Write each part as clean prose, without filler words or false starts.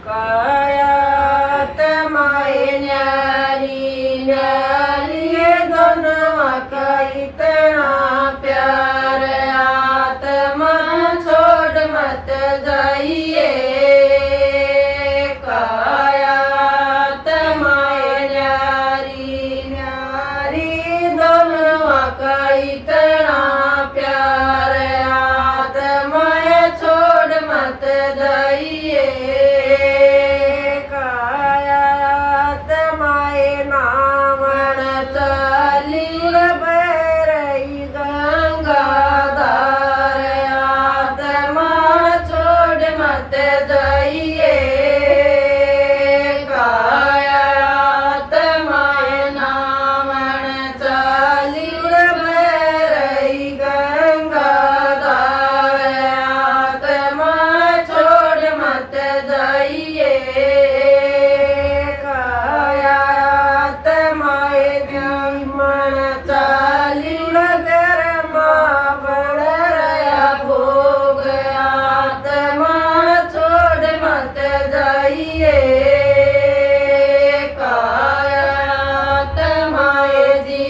कायात माये न्यारी न्यारी ये दोनों का इतना प्यार आत्मा छोड़ मत जाइए कायात माये न्यारी न्यारी दोनों का इतना प्यार आत्मा छोड़ मत जाइए कायात माये नामन चली बैरई गंगाधार आत्मा छोड़ मत जाइए कायात माये नामन चली बैरई गंगाधार आत्मा छोड़ मत जाइए कायात माये मन चाली नगर बड़ रया भोग आत्मा छोड़ मत जाइए कायात माये जी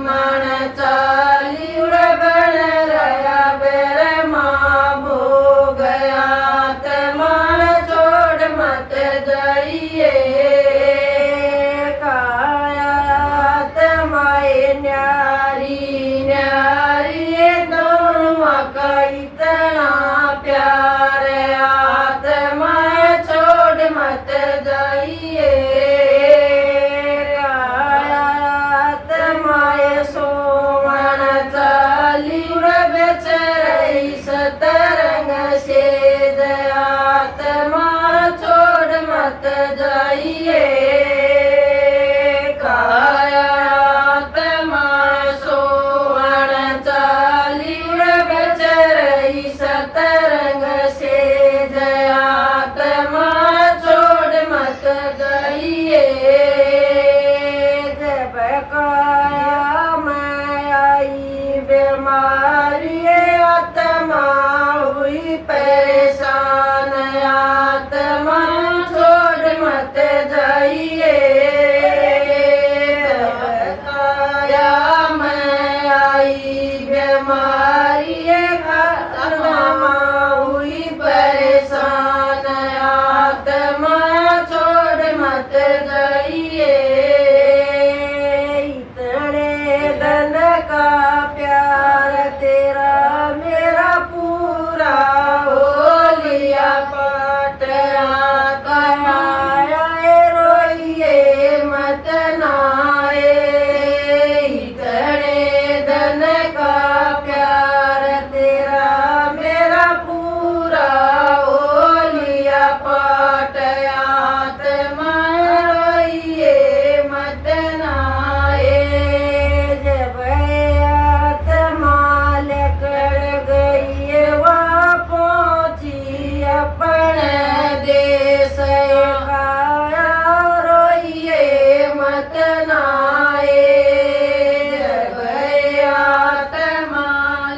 मन चाली बड़ रया बेर भोग आत्मा छोड़ मत जाइए कायात माये न्यारी न्यारी ये दोनों का इतना प्यार आत्मा छोड़ मत जाइए कायात माये सोमन चाली बेचरई सतरंग से आत्मा छोड़ मत जाइए कायात माये सोमन चाली बेचरई सतरंग से आत्मा छोड़ मत जाइए जब काया मैं आई बीमारी आत्मा हुई परेशान आत्मा छोड़ मत जाइए जब काया मैं आई बीमारी आत्मा हुई परेशान आत्मा छोड़ मत जाइए इतने धन का प्यार तेरा मेरा पूरा हो लिया पाट कमाया रोइए मत नाए इतने धन का प्यार तेरा मेरा पूरा हो लिया पाट आत्मा रोइए मत नाए जब आत्मा लेकर गई वहाँ पहुँची अपने देश काया रोइए मत नाए जब आत्मा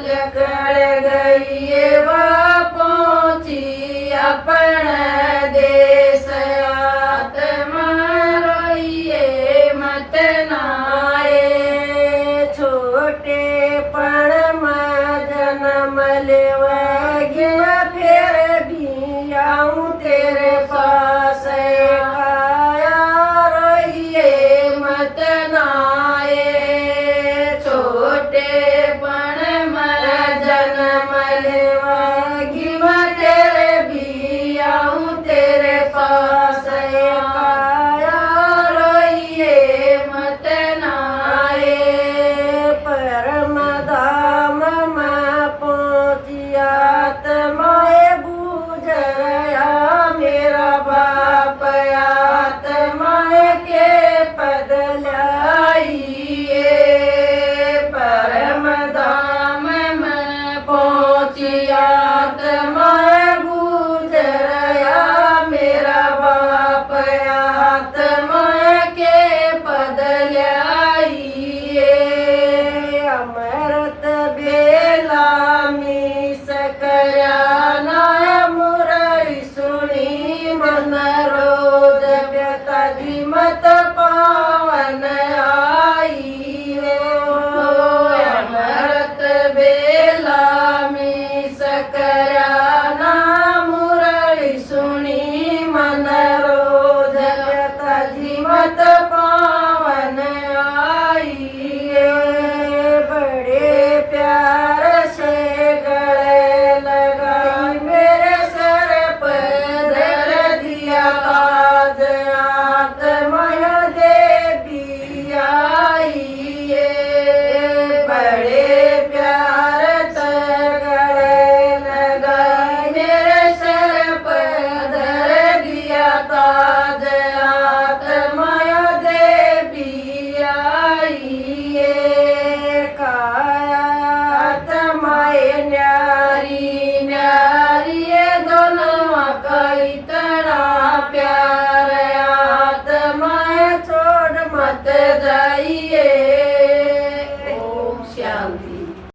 लेकर गई वहाँ पहुँची अपने देश आत्मा रोइए मत नाए छोटे पण में जन्म लेवा फिर भी आऊं तेरे पास